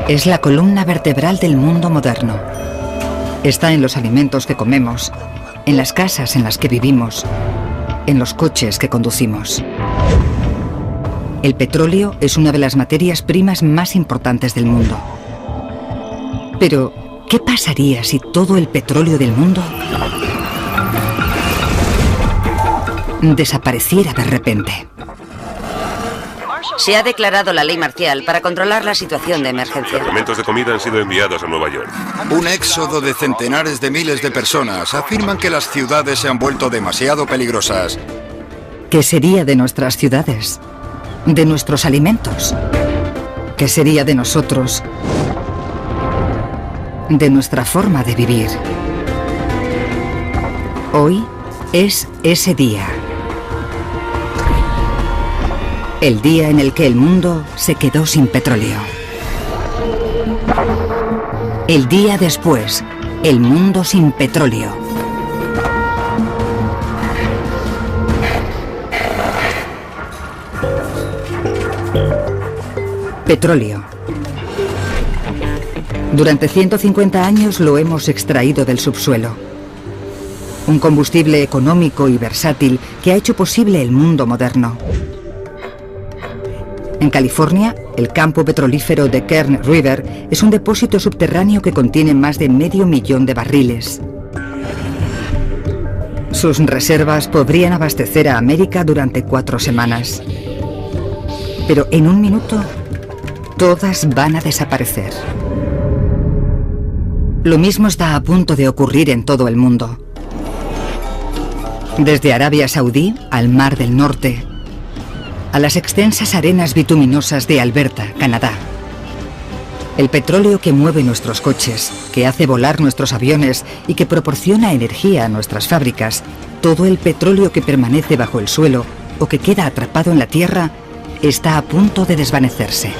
Es la columna vertebral del mundo moderno. Está en los alimentos que comemos, en las casas en las que vivimos, en los coches que conducimos. El petróleo es una de las materias primas más importantes del mundo. Pero, ¿qué pasaría si todo el petróleo del mundo desapareciera de repente? Se ha declarado la ley marcial para controlar la situación de emergencia. Cargamentos de comida han sido enviados a Nueva York. Un éxodo de centenares de miles de personas afirman que las ciudades se han vuelto demasiado peligrosas. ¿Qué sería de nuestras ciudades? ¿De nuestros alimentos? ¿Qué sería de nosotros? De nuestra forma de vivir. Hoy es ese día. El día en el que el mundo se quedó sin petróleo. El día después, el mundo sin petróleo. Petróleo. Durante 150 años lo hemos extraído del subsuelo. Un combustible económico y versátil que ha hecho posible el mundo moderno. En California, el campo petrolífero de Kern River es un depósito subterráneo que contiene más de 500.000 de barriles. Sus reservas podrían abastecer a América durante 4 semanas. Pero en un minuto, todas van a desaparecer. Lo mismo está a punto de ocurrir en todo el mundo. Desde Arabia Saudí al Mar del Norte, a las extensas arenas bituminosas de Alberta, Canadá. El petróleo que mueve nuestros coches, que hace volar nuestros aviones y que proporciona energía a nuestras fábricas, todo el petróleo que permanece bajo el suelo o que queda atrapado en la tierra, está a punto de desvanecerse.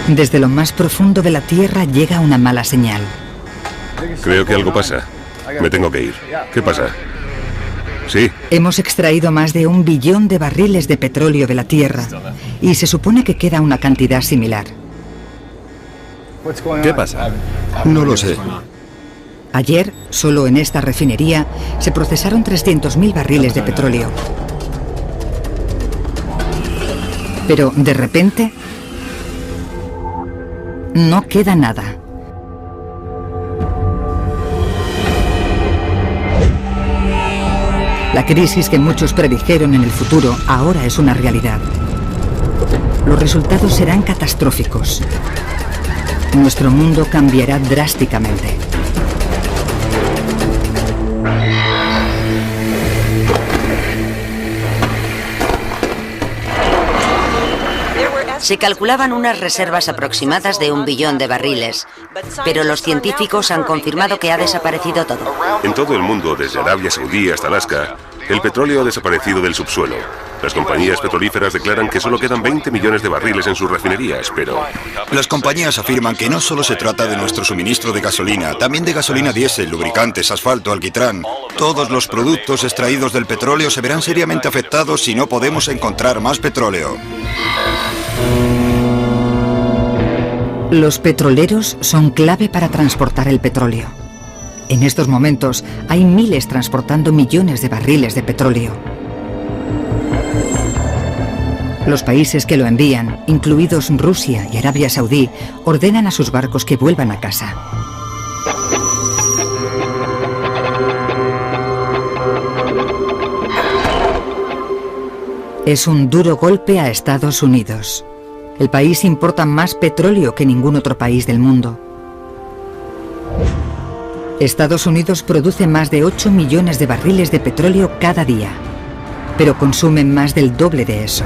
Desde lo más profundo de la Tierra llega una mala señal. Creo que algo pasa. Me tengo que ir. ¿Qué pasa? Sí. Hemos extraído más de 1 billón de barriles de petróleo de la Tierra y se supone que queda una cantidad similar. ¿Qué pasa? No lo sé. Ayer, solo en esta refinería, se procesaron 300.000 barriles de petróleo. Pero, de repente, no queda nada. La crisis que muchos predijeron en el futuro ahora es una realidad. Los resultados serán catastróficos. Nuestro mundo cambiará drásticamente. Se calculaban unas reservas aproximadas de 1 billón de barriles, pero los científicos han confirmado que ha desaparecido todo. En todo el mundo, desde Arabia Saudí hasta Alaska, el petróleo ha desaparecido del subsuelo. Las compañías petrolíferas declaran que solo quedan 20 millones de barriles en sus refinerías, pero... Las compañías afirman que no solo se trata de nuestro suministro de gasolina, también de gasolina diésel, lubricantes, asfalto, alquitrán. Todos los productos extraídos del petróleo se verán seriamente afectados si no podemos encontrar más petróleo. Los petroleros son clave para transportar el petróleo. En estos momentos hay miles transportando millones de barriles de petróleo. Los países que lo envían, incluidos Rusia y Arabia Saudí, ordenan a sus barcos que vuelvan a casa. Es un duro golpe a Estados Unidos. El país importa más petróleo que ningún otro país del mundo. Estados Unidos produce más de 8 millones de barriles de petróleo cada día, pero consumen más del doble de eso.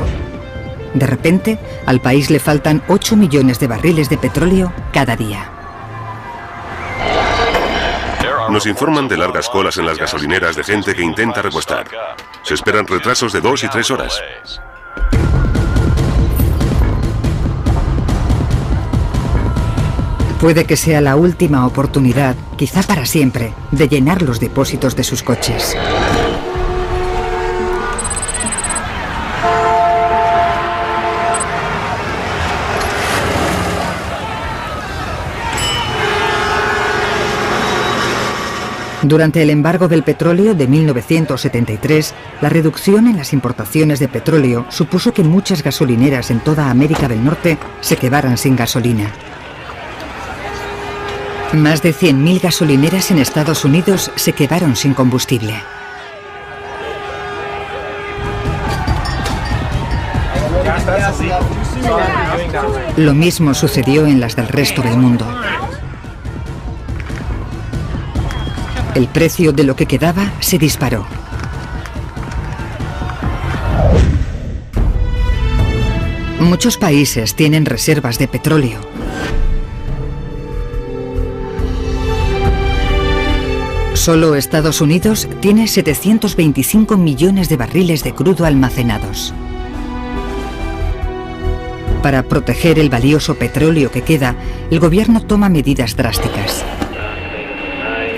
De repente, al país le faltan 8 millones de barriles de petróleo cada día. Nos informan de largas colas en las gasolineras de gente que intenta repostar. Se esperan retrasos de 2 y 3 horas. Puede que sea la última oportunidad, quizá para siempre, de llenar los depósitos de sus coches. Durante el embargo del petróleo de 1973, la reducción en las importaciones de petróleo supuso que muchas gasolineras en toda América del Norte se quedaran sin gasolina. Más de 100.000 gasolineras en Estados Unidos se quedaron sin combustible. Lo mismo sucedió en las del resto del mundo. El precio de lo que quedaba se disparó. Muchos países tienen reservas de petróleo. Solo Estados Unidos tiene 725 millones de barriles de crudo almacenados. Para proteger el valioso petróleo que queda, el gobierno toma medidas drásticas.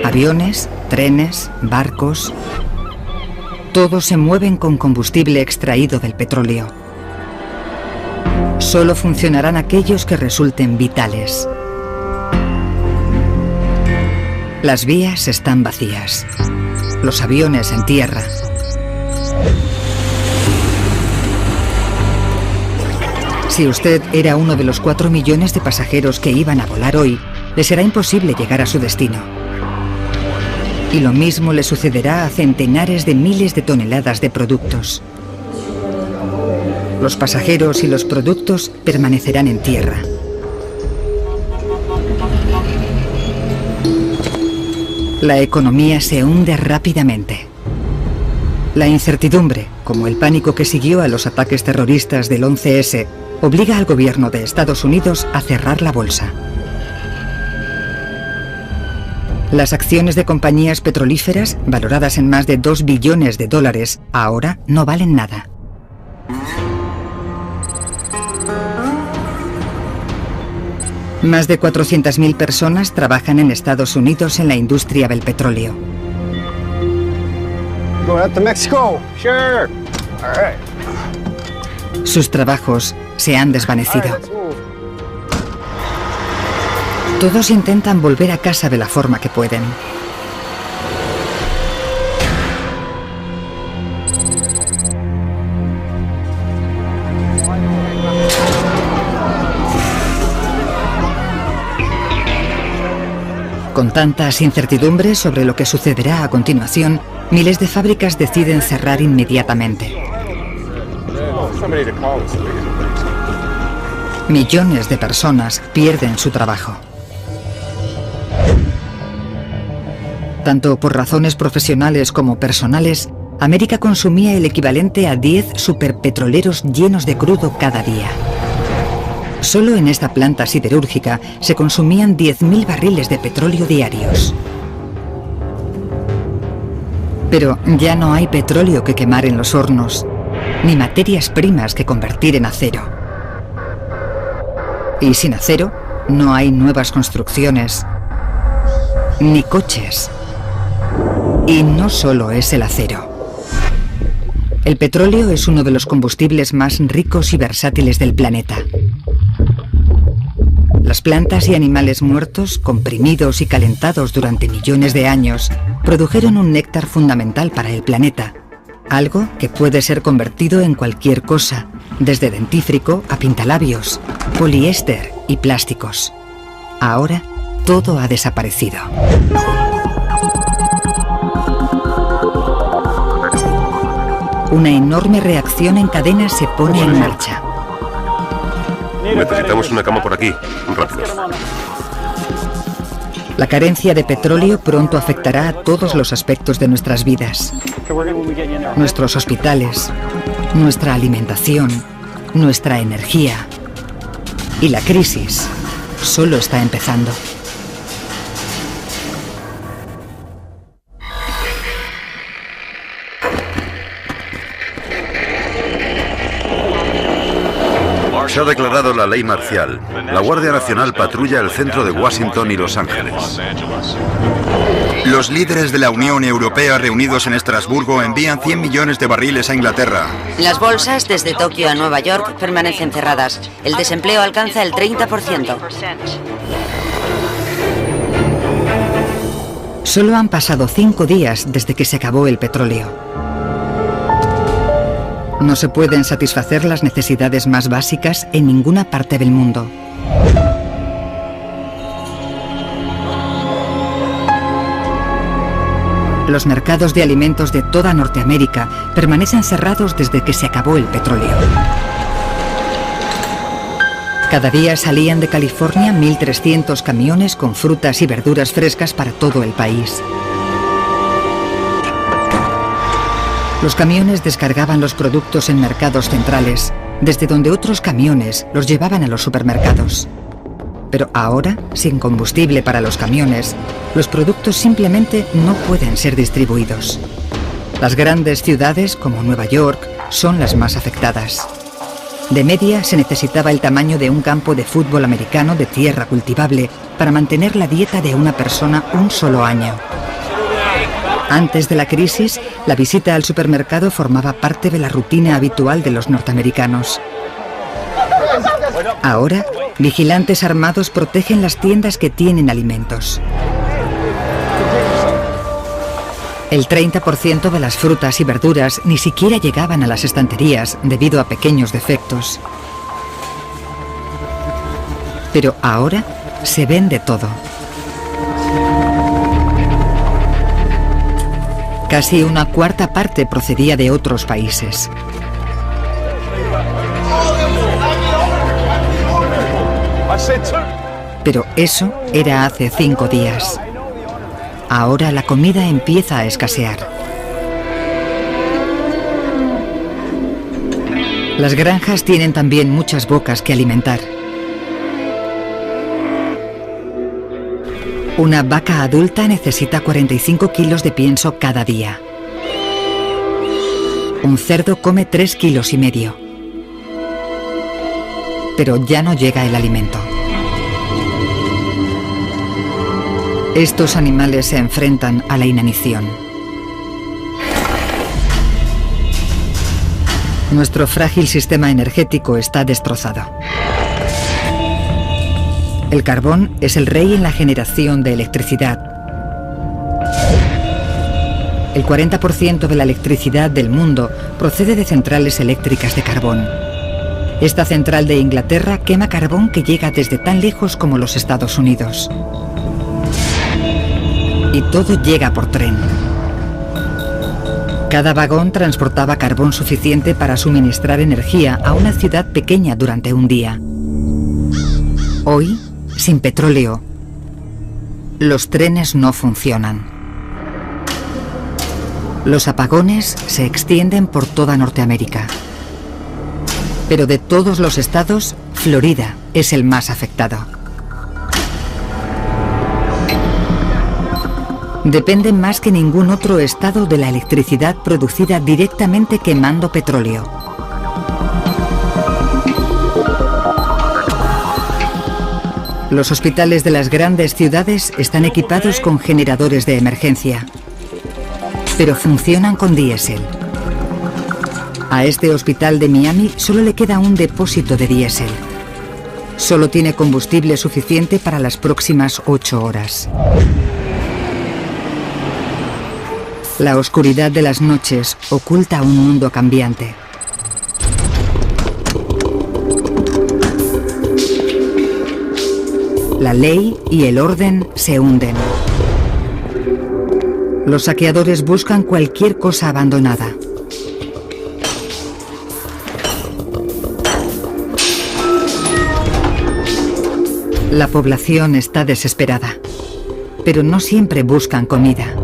Aviones, trenes, barcos... todos se mueven con combustible extraído del petróleo. Solo funcionarán aquellos que resulten vitales. Las vías están vacías. Los aviones en tierra. Si usted era uno de los 4 millones de pasajeros que iban a volar hoy, le será imposible llegar a su destino. Y lo mismo le sucederá a centenares de miles de toneladas de productos. Los pasajeros y los productos permanecerán en tierra. La economía se hunde rápidamente. La incertidumbre, como el pánico que siguió a los ataques terroristas del 11S, obliga al gobierno de Estados Unidos a cerrar la bolsa. Las acciones de compañías petrolíferas, valoradas en más de 2 billones de dólares, ahora no valen nada. Más de 400.000 personas trabajan en Estados Unidos en la industria del petróleo. Sus trabajos se han desvanecido. Todos intentan volver a casa de la forma que pueden. Con tantas incertidumbres sobre lo que sucederá a continuación, miles de fábricas deciden cerrar inmediatamente. Millones de personas pierden su trabajo. Tanto por razones profesionales como personales, América consumía el equivalente a 10 superpetroleros llenos de crudo cada día. Solo en esta planta siderúrgica se consumían 10.000 barriles de petróleo diarios. Pero ya no hay petróleo que quemar en los hornos, ni materias primas que convertir en acero. Y sin acero, no hay nuevas construcciones, ni coches. Y no solo es el acero. El petróleo es uno de los combustibles más ricos y versátiles del planeta. Las plantas y animales muertos, comprimidos y calentados durante millones de años, produjeron un néctar fundamental para el planeta, algo que puede ser convertido en cualquier cosa, desde dentífrico a pintalabios, poliéster y plásticos. Ahora, todo ha desaparecido. Una enorme reacción en cadena se pone en marcha. Necesitamos una cama por aquí, rápido. La carencia de petróleo pronto afectará a todos los aspectos de nuestras vidas. Nuestros hospitales, nuestra alimentación, nuestra energía. Y la crisis solo está empezando. Se ha declarado la ley marcial. La Guardia Nacional patrulla el centro de Washington y Los Ángeles. Los líderes de la Unión Europea reunidos en Estrasburgo envían 100 millones de barriles a Inglaterra. Las bolsas desde Tokio a Nueva York permanecen cerradas. El desempleo alcanza el 30%. Solo han pasado 5 días desde que se acabó el petróleo. No se pueden satisfacer las necesidades más básicas en ninguna parte del mundo. Los mercados de alimentos de toda Norteamérica permanecen cerrados desde que se acabó el petróleo. Cada día salían de California 1.300 camiones con frutas y verduras frescas para todo el país. Los camiones descargaban los productos en mercados centrales, desde donde otros camiones los llevaban a los supermercados. Pero ahora, sin combustible para los camiones, los productos simplemente no pueden ser distribuidos. Las grandes ciudades, como Nueva York, son las más afectadas. De media se necesitaba el tamaño de un campo de fútbol americano de tierra cultivable para mantener la dieta de una persona un solo año. Antes de la crisis, la visita al supermercado formaba parte de la rutina habitual de los norteamericanos. Ahora, vigilantes armados protegen las tiendas que tienen alimentos. El 30% de las frutas y verduras ni siquiera llegaban a las estanterías debido a pequeños defectos. Pero ahora se vende todo. Casi una cuarta parte procedía de otros países. Pero eso era hace 5 días. Ahora la comida empieza a escasear. Las granjas tienen también muchas bocas que alimentar. Una vaca adulta necesita 45 kilos de pienso cada día. Un cerdo come 3,5 kilos. Pero ya no llega el alimento. Estos animales se enfrentan a la inanición. Nuestro frágil sistema energético está destrozado. El carbón es el rey en la generación de electricidad. El 40% de la electricidad del mundo procede de centrales eléctricas de carbón. Esta central de Inglaterra quema carbón que llega desde tan lejos como los Estados Unidos. Y todo llega por tren. Cada vagón transportaba carbón suficiente para suministrar energía a una ciudad pequeña durante un día. Hoy, sin petróleo, los trenes no funcionan. Los apagones se extienden por toda Norteamérica. Pero de todos los estados, Florida es el más afectado. Depende más que ningún otro estado de la electricidad producida directamente quemando petróleo. Los hospitales de las grandes ciudades están equipados con generadores de emergencia, pero funcionan con diésel. A este hospital de Miami solo le queda un depósito de diésel. Solo tiene combustible suficiente para las próximas 8 horas. La oscuridad de las noches oculta un mundo cambiante. La ley y el orden se hunden. Los saqueadores buscan cualquier cosa abandonada. La población está desesperada, pero no siempre buscan comida.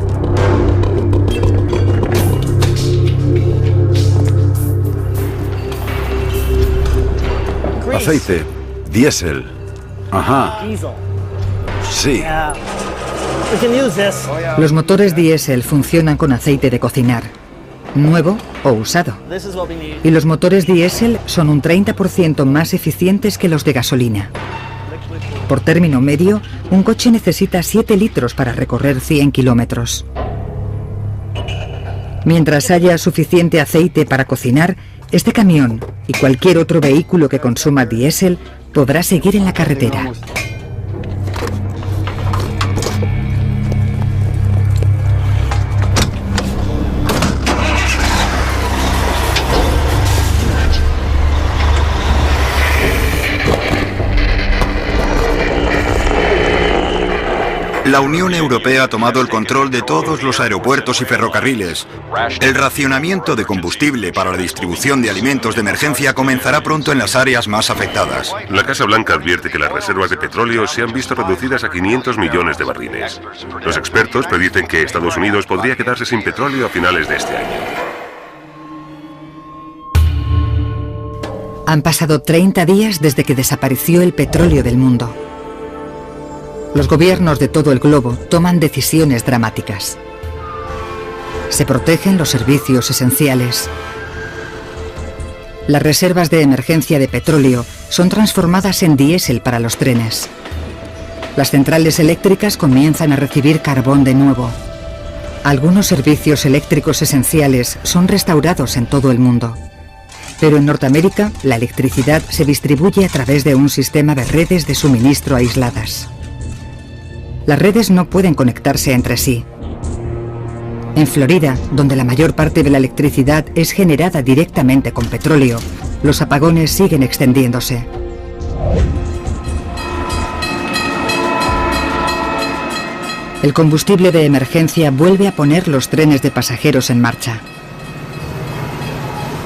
Aceite, diésel. Ajá. Sí. Los motores diésel funcionan con aceite de cocinar, nuevo o usado. Y los motores diésel son un 30% más eficientes que los de gasolina. Por término medio, un coche necesita 7 litros para recorrer 100 kilómetros. Mientras haya suficiente aceite para cocinar, este camión y cualquier otro vehículo que consuma diésel podrá seguir en la carretera. La Unión Europea ha tomado el control de todos los aeropuertos y ferrocarriles. El racionamiento de combustible para la distribución de alimentos de emergencia comenzará pronto en las áreas más afectadas. La Casa Blanca advierte que las reservas de petróleo se han visto reducidas a 500 millones de barriles. Los expertos predicen que Estados Unidos podría quedarse sin petróleo a finales de este año. Han pasado 30 días desde que desapareció el petróleo del mundo. Los gobiernos de todo el globo toman decisiones dramáticas. Se protegen los servicios esenciales. Las reservas de emergencia de petróleo son transformadas en diésel para los trenes. Las centrales eléctricas comienzan a recibir carbón de nuevo. Algunos servicios eléctricos esenciales son restaurados en todo el mundo. Pero en Norteamérica, la electricidad se distribuye a través de un sistema de redes de suministro aisladas. Las redes no pueden conectarse entre sí. En Florida, donde la mayor parte de la electricidad es generada directamente con petróleo, los apagones siguen extendiéndose. El combustible de emergencia vuelve a poner los trenes de pasajeros en marcha.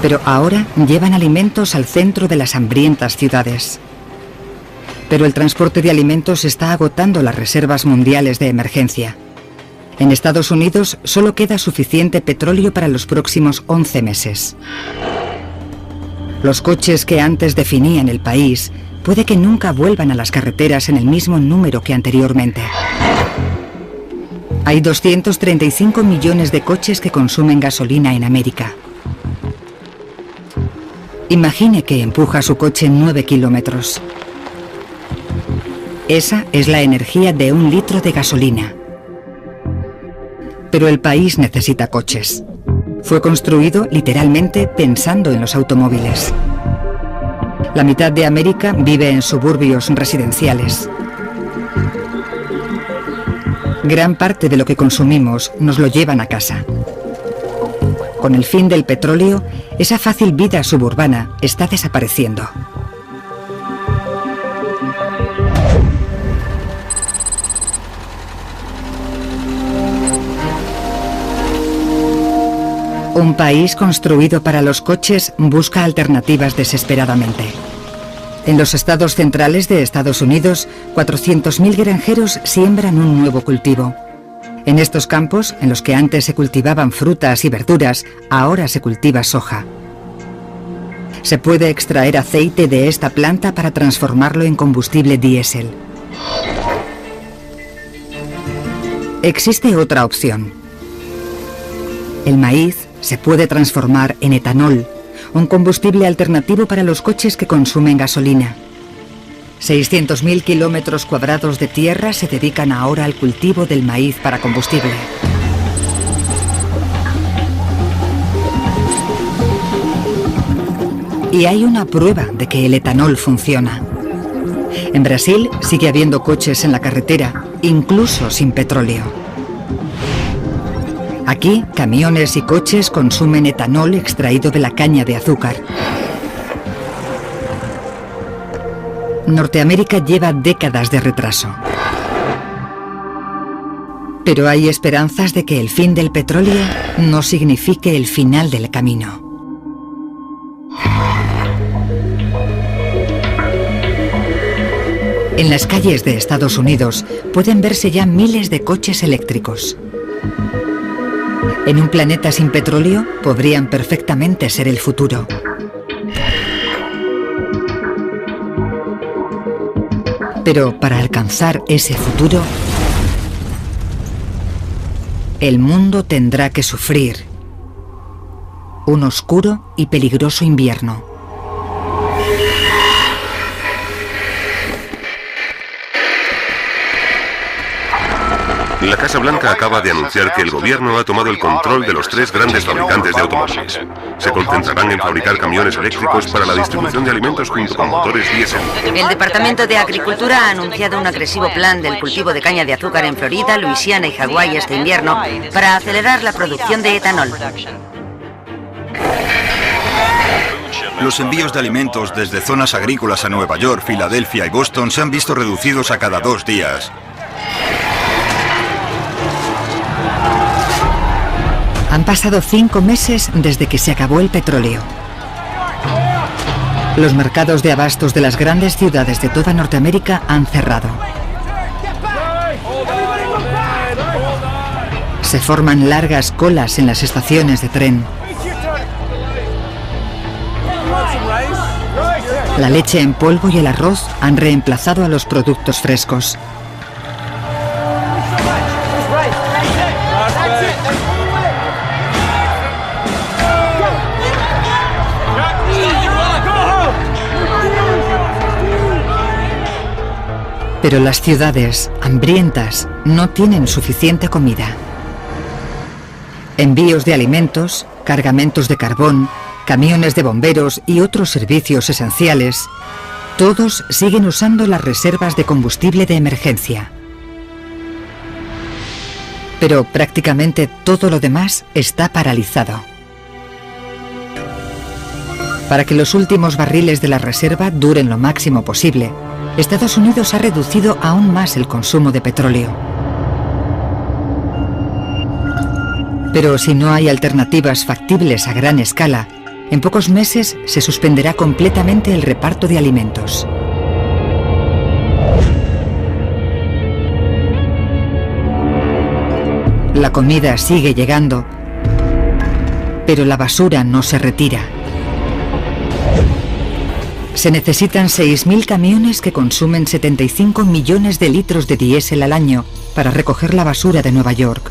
Pero ahora llevan alimentos al centro de las hambrientas ciudades. Pero el transporte de alimentos está agotando las reservas mundiales de emergencia. En Estados Unidos solo queda suficiente petróleo para los próximos 11 meses. Los coches que antes definían el país puede que nunca vuelvan a las carreteras en el mismo número que anteriormente. Hay 235 millones de coches que consumen gasolina en América. Imagine que empuja su coche 9 kilómetros. Esa es la energía de 1 litro de gasolina. Pero el país necesita coches. Fue construido literalmente pensando en los automóviles. La mitad de América vive en suburbios residenciales. Gran parte de lo que consumimos nos lo llevan a casa. Con el fin del petróleo, esa fácil vida suburbana está desapareciendo. Un país construido para los coches busca alternativas desesperadamente. En los estados centrales de Estados Unidos, 400.000 granjeros siembran un nuevo cultivo. En estos campos, en los que antes se cultivaban frutas y verduras, ahora se cultiva soja. Se puede extraer aceite de esta planta para transformarlo en combustible diésel. Existe otra opción. El maíz se puede transformar en etanol, un combustible alternativo para los coches que consumen gasolina. 600.000 kilómetros cuadrados de tierra se dedican ahora al cultivo del maíz para combustible. Y hay una prueba de que el etanol funciona. En Brasil sigue habiendo coches en la carretera, incluso sin petróleo. Aquí, camiones y coches consumen etanol extraído de la caña de azúcar. Norteamérica lleva décadas de retraso. Pero hay esperanzas de que el fin del petróleo no signifique el final del camino. En las calles de Estados Unidos pueden verse ya miles de coches eléctricos. En un planeta sin petróleo podrían perfectamente ser el futuro. Pero para alcanzar ese futuro, el mundo tendrá que sufrir Un oscuro y peligroso invierno. La Casa Blanca acaba de anunciar que el gobierno ha tomado el control de los 3 grandes fabricantes de automóviles. Se concentrarán en fabricar camiones eléctricos para la distribución de alimentos junto con motores diésel. El Departamento de Agricultura ha anunciado un agresivo plan del cultivo de caña de azúcar en Florida, Luisiana y Hawái este invierno para acelerar la producción de etanol. Los envíos de alimentos desde zonas agrícolas a Nueva York, Filadelfia y Boston se han visto reducidos a cada 2 días. Han pasado 5 meses desde que se acabó el petróleo. Los mercados de abastos de las grandes ciudades de toda Norteamérica han cerrado. Se forman largas colas en las estaciones de tren. La leche en polvo y el arroz han reemplazado a los productos frescos. Pero las ciudades, hambrientas, no tienen suficiente comida. Envíos de alimentos, cargamentos de carbón, camiones de bomberos y otros servicios esenciales, todos siguen usando las reservas de combustible de emergencia. Pero prácticamente todo lo demás está paralizado. Para que los últimos barriles de la reserva duren lo máximo posible, Estados Unidos ha reducido aún más el consumo de petróleo. Pero si no hay alternativas factibles a gran escala, en pocos meses se suspenderá completamente el reparto de alimentos. La comida sigue llegando, pero la basura no se retira. Se necesitan 6.000 camiones que consumen 75 millones de litros de diésel al año para recoger la basura de Nueva York.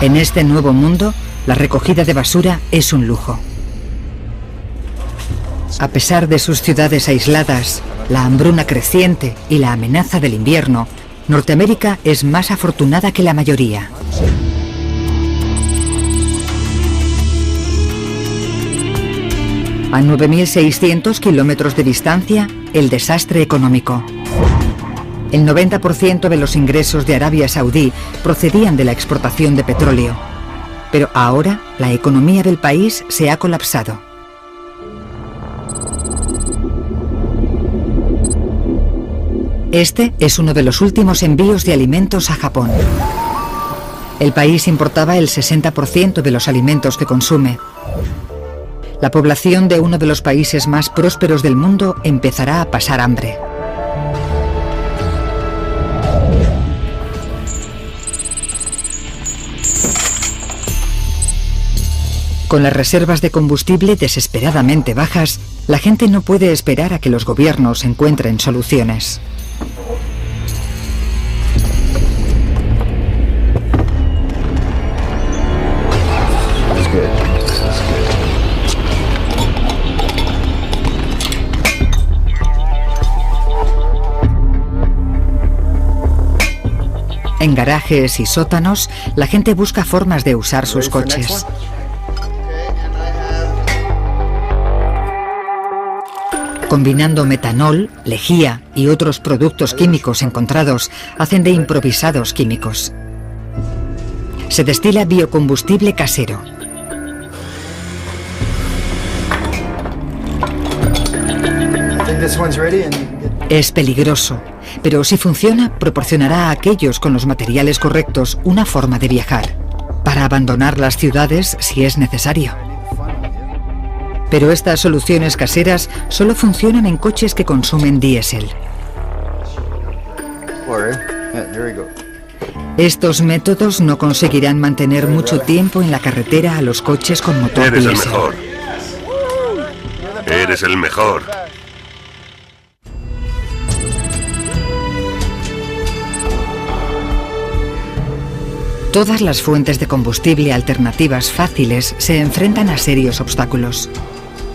En este nuevo mundo, la recogida de basura es un lujo. A pesar de sus ciudades aisladas, la hambruna creciente y la amenaza del invierno, Norteamérica es más afortunada que la mayoría. A 9.600 kilómetros de distancia, el desastre económico. El 90% de los ingresos de Arabia Saudí procedían de la exportación de petróleo. Pero ahora la economía del país se ha colapsado. Este es uno de los últimos envíos de alimentos a Japón. El país importaba el 60% de los alimentos que consume. La población de uno de los países más prósperos del mundo empezará a pasar hambre. Con las reservas de combustible desesperadamente bajas, la gente no puede esperar a que los gobiernos encuentren soluciones. En garajes y sótanos, la gente busca formas de usar sus coches. Combinando metanol, lejía y otros productos químicos encontrados, hacen de improvisados químicos. Se destila biocombustible casero. Es peligroso, pero si funciona, proporcionará a aquellos con los materiales correctos una forma de viajar, para abandonar las ciudades si es necesario. Pero estas soluciones caseras solo funcionan en coches que consumen diésel. Estos métodos no conseguirán mantener mucho tiempo en la carretera a los coches con motor diésel. Eres el mejor. Eres el mejor. Todas las fuentes de combustible alternativas fáciles se enfrentan a serios obstáculos.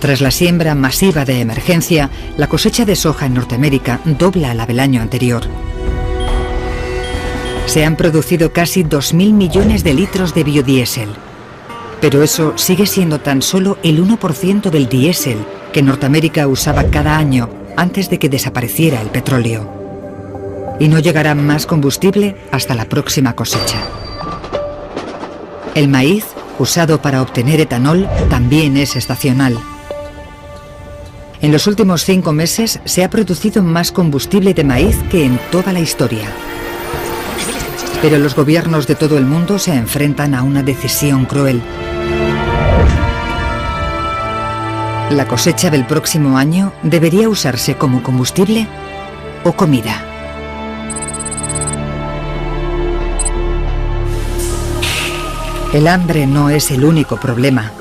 Tras la siembra masiva de emergencia, la cosecha de soja en Norteamérica dobla la del año anterior. Se han producido casi 2.000 millones de litros de biodiesel. Pero eso sigue siendo tan solo el 1% del diésel que Norteamérica usaba cada año antes de que desapareciera el petróleo. Y no llegará más combustible hasta la próxima cosecha. El maíz, usado para obtener etanol, también es estacional. En los últimos 5 meses se ha producido más combustible de maíz que en toda la historia. Pero los gobiernos de todo el mundo se enfrentan a una decisión cruel. ¿La cosecha del próximo año debería usarse como combustible o comida? El hambre no es el único problema.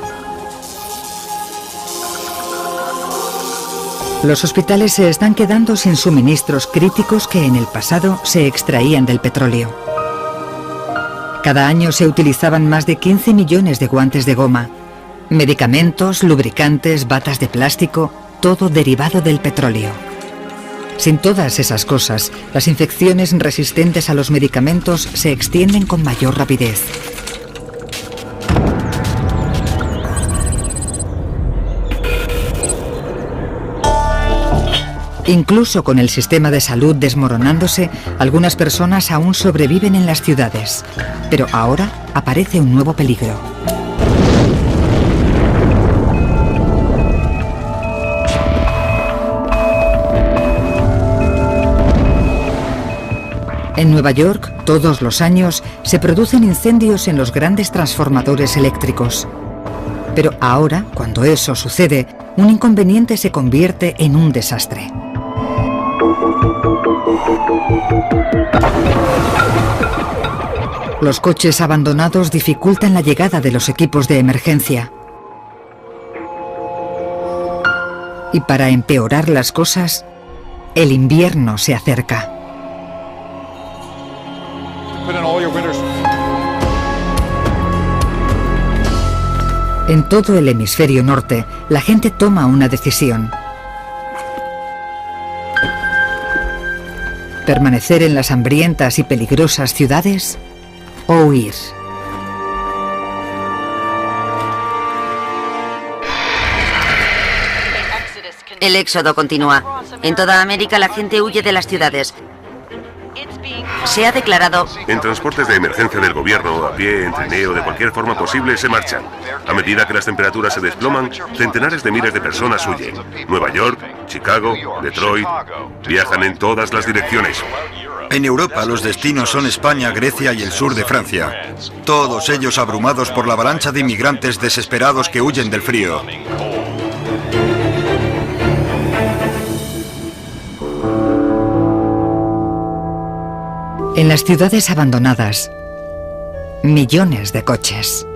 Los hospitales se están quedando sin suministros críticos que en el pasado se extraían del petróleo. Cada año se utilizaban más de 15 millones de guantes de goma, medicamentos, lubricantes, batas de plástico, todo derivado del petróleo. Sin todas esas cosas, las infecciones resistentes a los medicamentos se extienden con mayor rapidez. Incluso con el sistema de salud desmoronándose, algunas personas aún sobreviven en las ciudades. Pero ahora aparece un nuevo peligro. En Nueva York, todos los años, se producen incendios en los grandes transformadores eléctricos. Pero ahora, cuando eso sucede, un inconveniente se convierte en un desastre. Los coches abandonados dificultan la llegada de los equipos de emergencia. Y para empeorar las cosas, el invierno se acerca. En todo el hemisferio norte, la gente toma una decisión. ¿Permanecer en las hambrientas y peligrosas ciudades o huir? El éxodo continúa. En toda América la gente huye de las ciudades. Se ha declarado... En transportes de emergencia del gobierno, a pie, en trineo, de cualquier forma posible, se marchan. A medida que las temperaturas se desploman, centenares de miles de personas huyen. Nueva York, Chicago, Detroit, viajan en todas las direcciones. En Europa los destinos son España, Grecia y el sur de Francia. Todos ellos abrumados por la avalancha de inmigrantes desesperados que huyen del frío. En las ciudades abandonadas, millones de coches.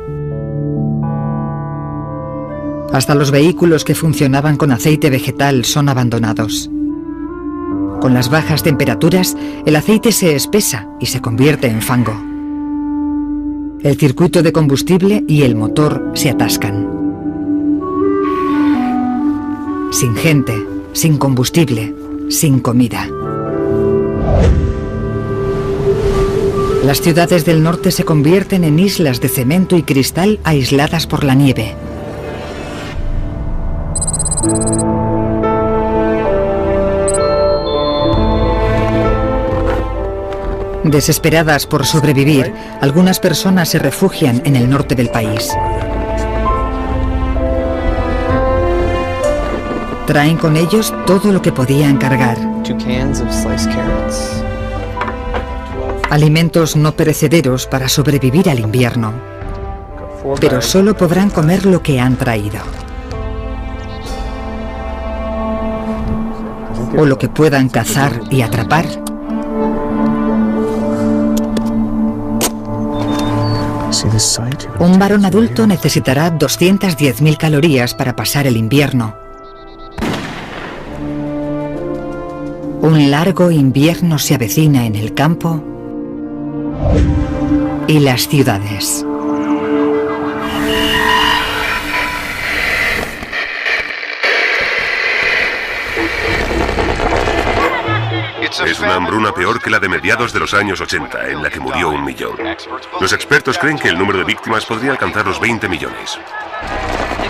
Hasta los vehículos que funcionaban con aceite vegetal son abandonados. Con las bajas temperaturas, el aceite se espesa y se convierte en fango. El circuito de combustible y el motor se atascan. Sin gente, sin combustible, sin comida. Las ciudades del norte se convierten en islas de cemento y cristal aisladas por la nieve. Desesperadas por sobrevivir, algunas personas se refugian en el norte del país. Traen con ellos todo lo que podían cargar. Alimentos no perecederos para sobrevivir al invierno. Pero solo podrán comer lo que han traído. O lo que puedan cazar y atrapar. Un varón adulto necesitará 210.000 calorías para pasar el invierno. Un largo invierno se avecina en el campo y las ciudades. Es una hambruna peor que la de mediados de los años 80, en la que murió 1 millón. Los expertos creen que el número de víctimas podría alcanzar los 20 millones.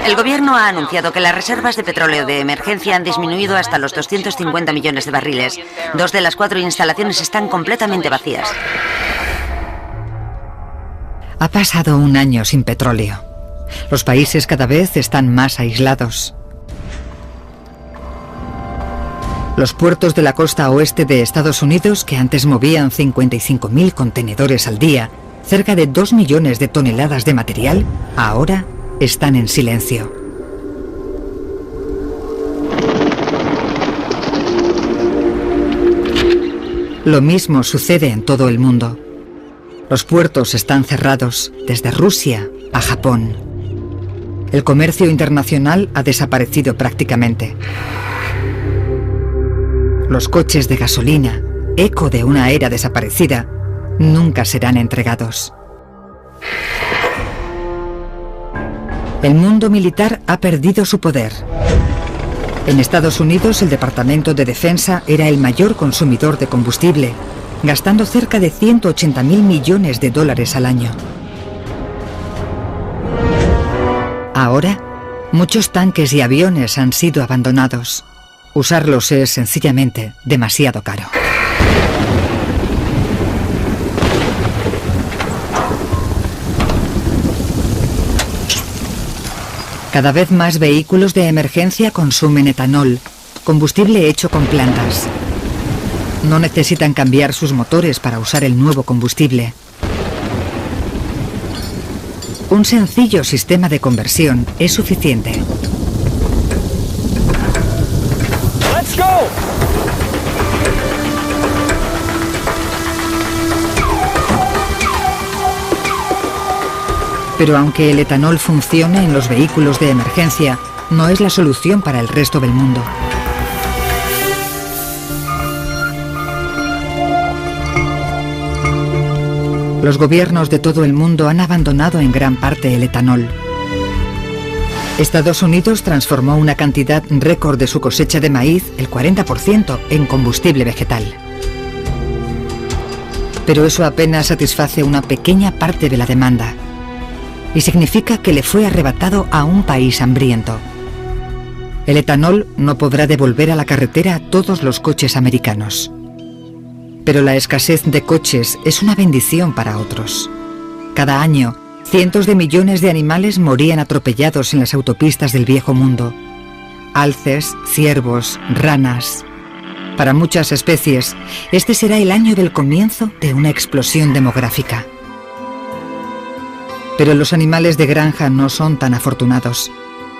El gobierno ha anunciado que las reservas de petróleo de emergencia han disminuido hasta los 250 millones de barriles. 2 de las 4 instalaciones están completamente vacías. Ha pasado un año sin petróleo. Los países cada vez están más aislados. Los puertos de la costa oeste de Estados Unidos, que antes movían 55.000 contenedores al día, cerca de 2 millones de toneladas de material, ahora están en silencio. Lo mismo sucede en todo el mundo. Los puertos están cerrados, desde Rusia a Japón. El comercio internacional ha desaparecido prácticamente. Los coches de gasolina, eco de una era desaparecida, nunca serán entregados. El mundo militar ha perdido su poder. En Estados Unidos, el Departamento de Defensa era el mayor consumidor de combustible, gastando cerca de 180.000 millones de dólares al año. Ahora, muchos tanques y aviones han sido abandonados. Usarlos es sencillamente demasiado caro. Cada vez más vehículos de emergencia consumen etanol, combustible hecho con plantas. No necesitan cambiar sus motores para usar el nuevo combustible. Un sencillo sistema de conversión es suficiente. Pero aunque el etanol funcione en los vehículos de emergencia, no es la solución para el resto del mundo. Los gobiernos de todo el mundo han abandonado en gran parte el etanol. Estados Unidos transformó una cantidad récord de su cosecha de maíz, el 40%, en combustible vegetal. Pero eso apenas satisface una pequeña parte de la demanda. Y significa que le fue arrebatado a un país hambriento. El etanol no podrá devolver a la carretera a todos los coches americanos. Pero la escasez de coches es una bendición para otros. Cada año, cientos de millones de animales morían atropellados en las autopistas del viejo mundo. Alces, ciervos, ranas. Para muchas especies, este será el año del comienzo de una explosión demográfica. Pero los animales de granja no son tan afortunados.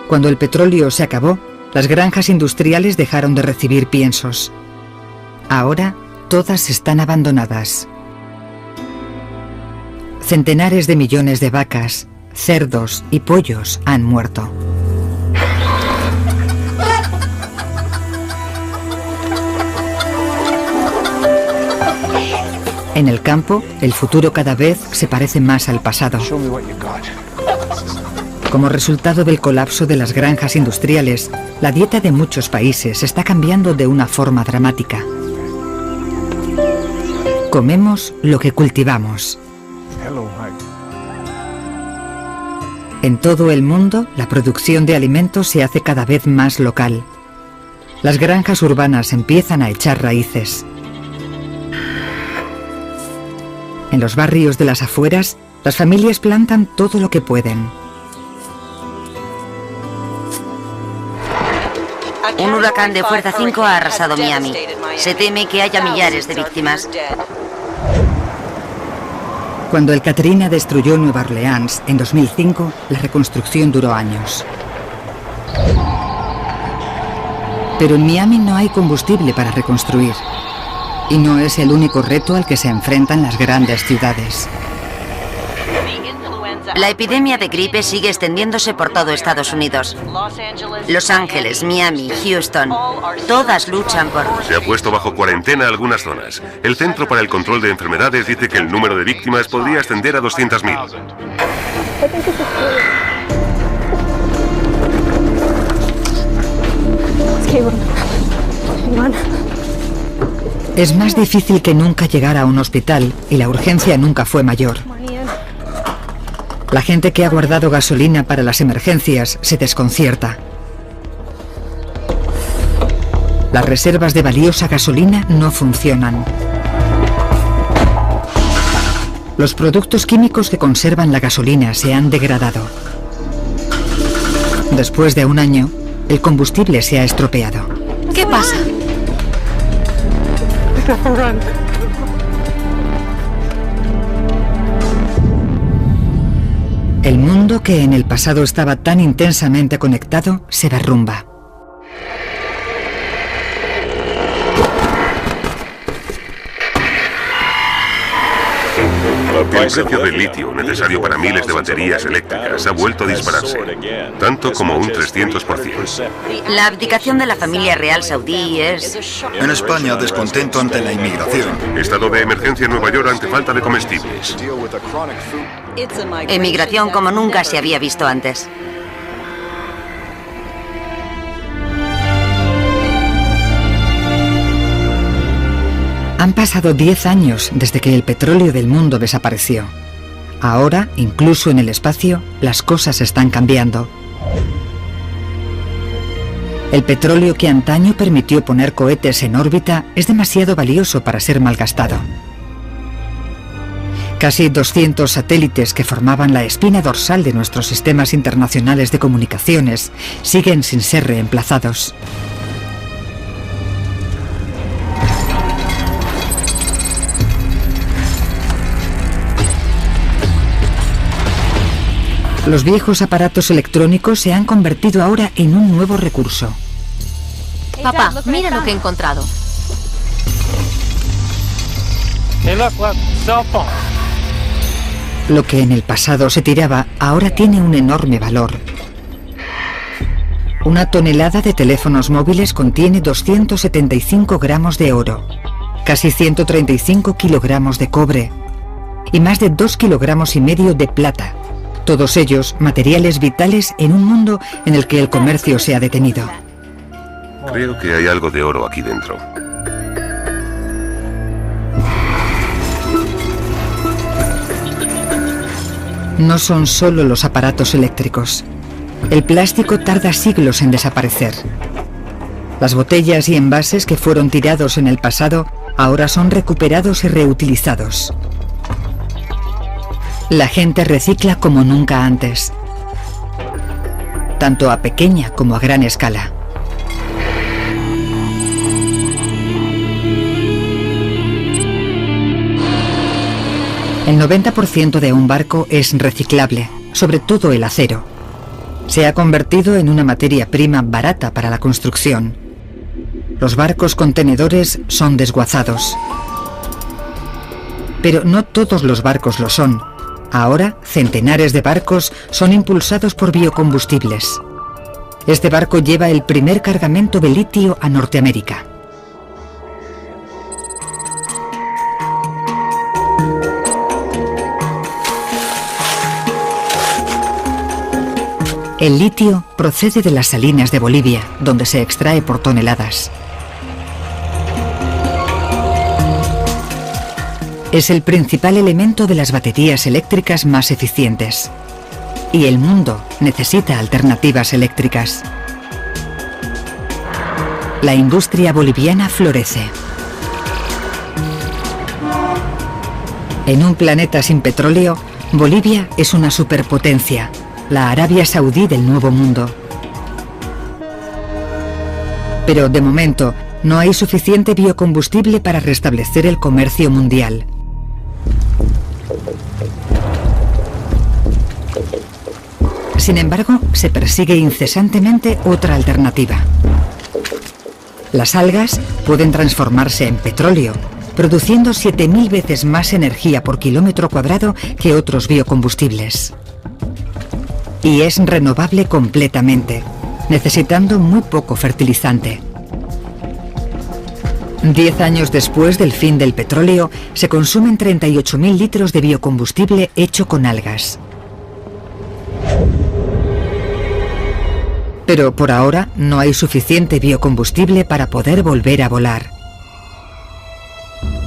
Cuando el petróleo se acabó, las granjas industriales dejaron de recibir piensos. Ahora, todas están abandonadas. Centenares de millones de vacas, cerdos y pollos han muerto. En el campo, el futuro cada vez se parece más al pasado. Como resultado del colapso de las granjas industriales, la dieta de muchos países está cambiando de una forma dramática. Comemos lo que cultivamos. En todo el mundo, la producción de alimentos se hace cada vez más local. Las granjas urbanas empiezan a echar raíces. En los barrios de las afueras, las familias plantan todo lo que pueden. Un huracán de fuerza 5 ha arrasado Miami. Se teme que haya millares de víctimas. Cuando el Katrina destruyó Nueva Orleans en 2005, la reconstrucción duró años. Pero en Miami no hay combustible para reconstruir. Y no es el único reto al que se enfrentan las grandes ciudades. La epidemia de gripe sigue extendiéndose por todo Estados Unidos. Los Ángeles, Miami, Houston, todas luchan por... Se ha puesto bajo cuarentena algunas zonas. El Centro para el Control de Enfermedades dice que el número de víctimas podría ascender a 200.000. Es más difícil que nunca llegar a un hospital y la urgencia nunca fue mayor. La gente que ha guardado gasolina para las emergencias se desconcierta. Las reservas de valiosa gasolina no funcionan. Los productos químicos que conservan la gasolina se han degradado. Después de un año, el combustible se ha estropeado. ¿Qué pasa? El mundo que en el pasado estaba tan intensamente conectado se derrumba. El precio del litio necesario para miles de baterías eléctricas ha vuelto a dispararse, tanto como un 300%. La abdicación de la familia real saudí es... En España, descontento ante la inmigración. Estado de emergencia en Nueva York ante falta de comestibles. Emigración como nunca se había visto antes. Han pasado 10 años desde que el petróleo del mundo desapareció. Ahora, incluso en el espacio, las cosas están cambiando. El petróleo que antaño permitió poner cohetes en órbita es demasiado valioso para ser malgastado. Casi 200 satélites que formaban la espina dorsal de nuestros sistemas internacionales de comunicaciones siguen sin ser reemplazados. Los viejos aparatos electrónicos se han convertido ahora en un nuevo recurso. Papá, mira lo que he encontrado. Lo que en el pasado se tiraba ahora tiene un enorme valor. Una tonelada de teléfonos móviles contiene 275 gramos de oro, casi 135 kilogramos de cobre y más de 2,5 kilogramos de plata. Todos ellos materiales vitales en un mundo en el que el comercio se ha detenido. Creo que hay algo de oro aquí dentro. No son solo los aparatos eléctricos. El plástico tarda siglos en desaparecer. Las botellas y envases que fueron tirados en el pasado ahora son recuperados y reutilizados. La gente recicla como nunca antes, tanto a pequeña como a gran escala. El 90% de un barco es reciclable, sobre todo el acero. Se ha convertido en una materia prima barata para la construcción. Los barcos contenedores son desguazados. Pero no todos los barcos lo son. Ahora, centenares de barcos son impulsados por biocombustibles. Este barco lleva el primer cargamento de litio a Norteamérica. El litio procede de las salinas de Bolivia, donde se extrae por toneladas. Es el principal elemento de las baterías eléctricas más eficientes. Y el mundo necesita alternativas eléctricas. La industria boliviana florece. En un planeta sin petróleo, Bolivia es una superpotencia, la Arabia Saudí del Nuevo Mundo. Pero de momento, no hay suficiente biocombustible para restablecer el comercio mundial. Sin embargo, se persigue incesantemente otra alternativa. Las algas pueden transformarse en petróleo, produciendo 7000 veces más energía por kilómetro cuadrado que otros biocombustibles. y es renovable completamente, necesitando muy poco fertilizante. 10 años después del fin del petróleo, se consumen 38.000 litros de biocombustible hecho con algas. Pero por ahora no hay suficiente biocombustible para poder volver a volar.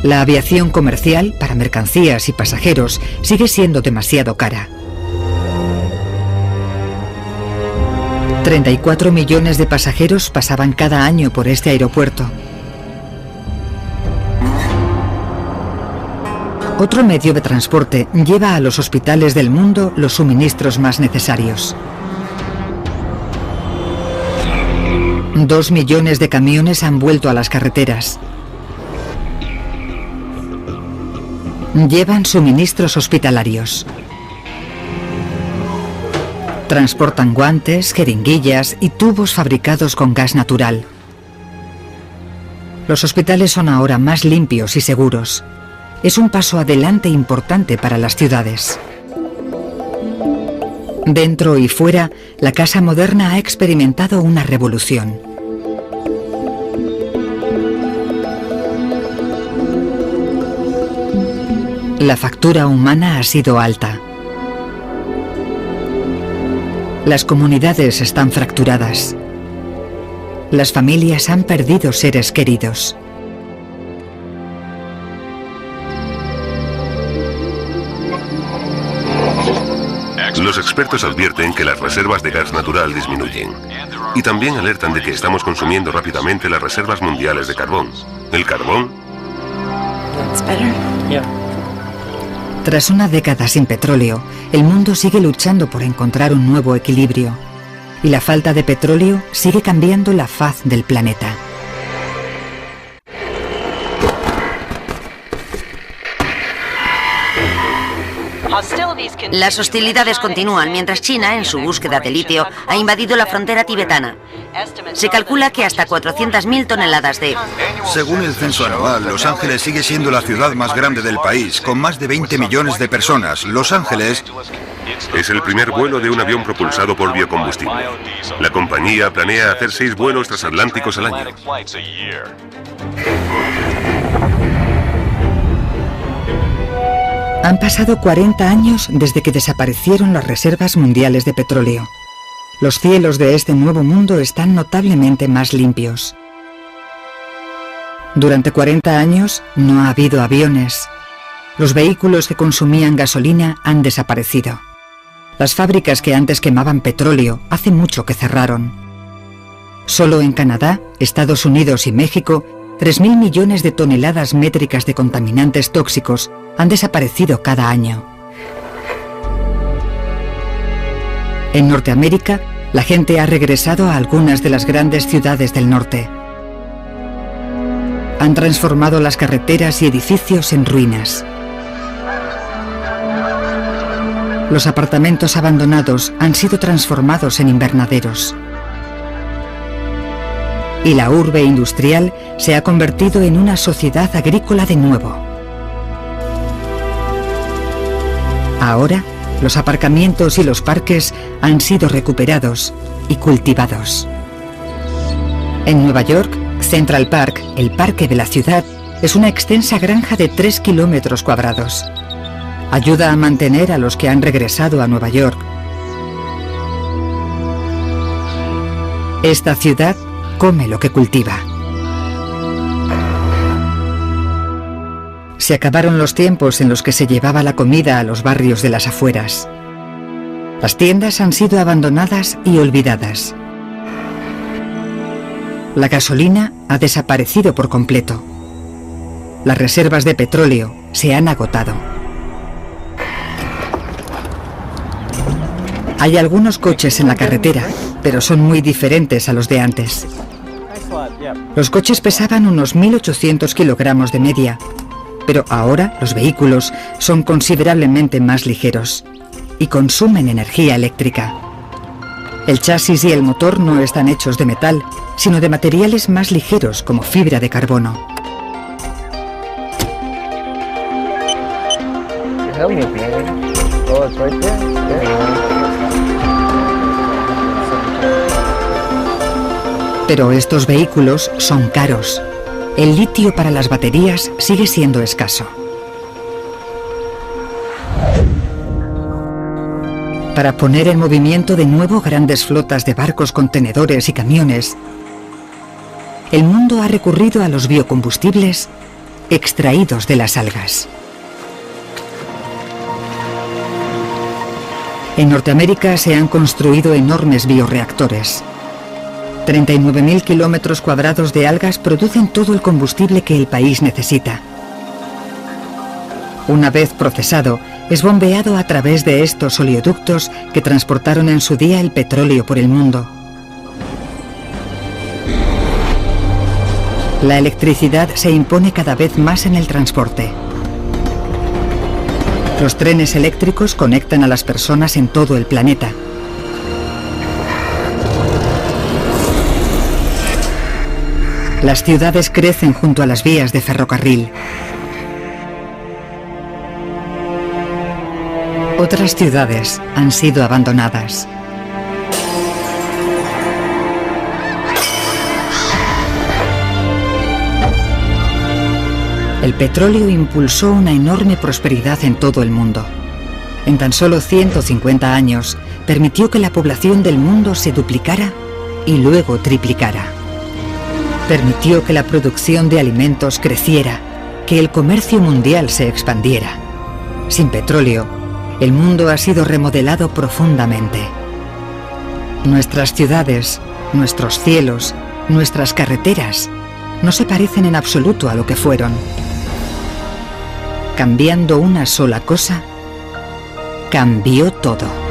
La aviación comercial para mercancías y pasajeros sigue siendo demasiado cara. 34 millones de pasajeros pasaban cada año por este aeropuerto. Otro medio de transporte lleva a los hospitales del mundo los suministros más necesarios. 2 millones de camiones han vuelto a las carreteras. Llevan suministros hospitalarios. Transportan guantes, jeringuillas y tubos fabricados con gas natural. Los hospitales son ahora más limpios y seguros. Es un paso adelante importante para las ciudades. Dentro y fuera, la casa moderna ha experimentado una revolución. La factura humana ha sido alta. Las comunidades están fracturadas. Las familias han perdido seres queridos. Los expertos advierten que las reservas de gas natural disminuyen. Y también alertan de que estamos consumiendo rápidamente las reservas mundiales de carbón. ¿El carbón? Tras una década sin petróleo, el mundo sigue luchando por encontrar un nuevo equilibrio. Y la falta de petróleo sigue cambiando la faz del planeta. Las hostilidades continúan mientras China, en su búsqueda de litio, ha invadido la frontera tibetana. Se calcula que hasta 400.000 toneladas de... Según el censo anual, Los Ángeles sigue siendo la ciudad más grande del país, con más de 20 millones de personas. Los Ángeles Es el primer vuelo de un avión propulsado por biocombustible. La compañía planea hacer 6 vuelos transatlánticos al año. Han pasado 40 años desde que desaparecieron las reservas mundiales de petróleo. Los cielos de este nuevo mundo están notablemente más limpios. Durante 40 años no ha habido aviones. Los vehículos que consumían gasolina han desaparecido. Las fábricas que antes quemaban petróleo hace mucho que cerraron. Solo en Canadá, Estados Unidos y México, 3.000 millones de toneladas métricas de contaminantes tóxicos han desaparecido cada año. En Norteamérica, la gente ha regresado a algunas de las grandes ciudades del norte. Han transformado las carreteras y edificios en ruinas. Los apartamentos abandonados han sido transformados en invernaderos. Y la urbe industrial se ha convertido en una sociedad agrícola de nuevo. Ahora, los aparcamientos y los parques han sido recuperados y cultivados. En Nueva York, Central Park, el parque de la ciudad, es una extensa granja de 3 kilómetros cuadrados. Ayuda a mantener a los que han regresado a Nueva York. Esta ciudad come lo que cultiva. Se acabaron los tiempos en los que se llevaba la comida a los barrios de las afueras. Las tiendas han sido abandonadas y olvidadas. La gasolina ha desaparecido por completo. Las reservas de petróleo se han agotado. Hay algunos coches en la carretera, pero son muy diferentes a los de antes. Los coches pesaban unos 1.800 kilogramos de media, pero ahora los vehículos son considerablemente más ligeros y consumen energía eléctrica. El chasis y el motor no están hechos de metal, sino de materiales más ligeros como fibra de carbono. Pero estos vehículos son caros. El litio para las baterías sigue siendo escaso. Para poner en movimiento de nuevo grandes flotas de barcos, contenedores y camiones, el mundo ha recurrido a los biocombustibles extraídos de las algas. En Norteamérica se han construido enormes bioreactores. 39.000 kilómetros cuadrados de algas producen todo el combustible que el país necesita. Una vez procesado, es bombeado a través de estos oleoductos que transportaron en su día el petróleo por el mundo. La electricidad se impone cada vez más en el transporte. Los trenes eléctricos conectan a las personas en todo el planeta. Las ciudades crecen junto a las vías de ferrocarril. Otras ciudades han sido abandonadas. El petróleo impulsó una enorme prosperidad en todo el mundo. En tan solo 150 años, permitió que la población del mundo se duplicara y luego triplicara. Permitió que la producción de alimentos creciera, que el comercio mundial se expandiera. Sin petróleo, el mundo ha sido remodelado profundamente. Nuestras ciudades, nuestros cielos, nuestras carreteras no se parecen en absoluto a lo que fueron. Cambiando una sola cosa, cambió todo.